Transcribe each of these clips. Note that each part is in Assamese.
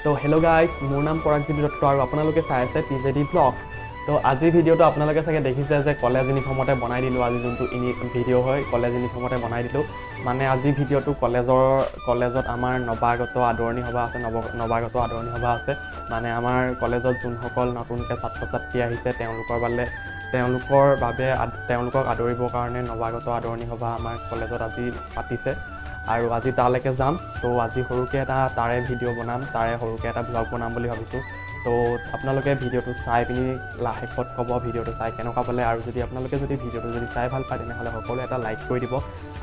তো হেল্ল' গাইজ, মোৰ নাম পৰাগজিৎ দত্ত আৰু আপোনালোকে চাই আছে PJD ব্লগ। তো আজিৰ ভিডিঅ'টো আপোনালোকে চাগে দেখিছে যে কলেজ ইউনিফৰ্মতে বনাই দিলোঁ। আজি যোনটো ভিডিঅ' হয় কলেজ ইউনিফৰ্মতে বনাই দিলোঁ। মানে আজি ভিডিঅ'টো কলেজত আমাৰ নৱাগত আদৰণি সভা আছে, নৱাগত আদৰণি সভা আছে। মানে আমাৰ কলেজত যোনসকল নতুনকৈ ছাত্ৰ ছাত্ৰী আহিছে তেওঁলোকক আদৰিবৰ কাৰণে নৱাগত আদৰণি সভা আমাৰ কলেজত আজি পাতিছে। আৰু আজি তালৈকে যাম। তো আজি সৰুকৈ এটা তাৰে ভিডিঅ' বনাম, তাৰে সৰুকৈ এটা ব্লগ বনাম বুলি ভাবিছোঁ। তো আপোনালোকে ভিডিঅ'টো চাই পিনি শেষত ক'ব ভিডিঅ'টো চাই কেনেকুৱা পালে। আৰু যদি আপোনালোকে ভিডিঅ'টো চাই ভাল পায় তেনেহ'লে সকলোৱে এটা লাইক কৰি দিব।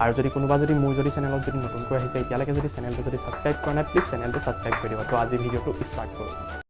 আৰু কোনোবা মোৰ চেনেলত নতুনকৈ আহিছে, এতিয়ালৈকে চেনেলটো ছাবস্ক্ৰাইব কৰা নাই, প্লিজ চেনেলটো ছাবস্ক্ৰাইব কৰি দিব। তো আজি ভিডিঅ'টো ষ্টাৰ্ট কৰোঁ।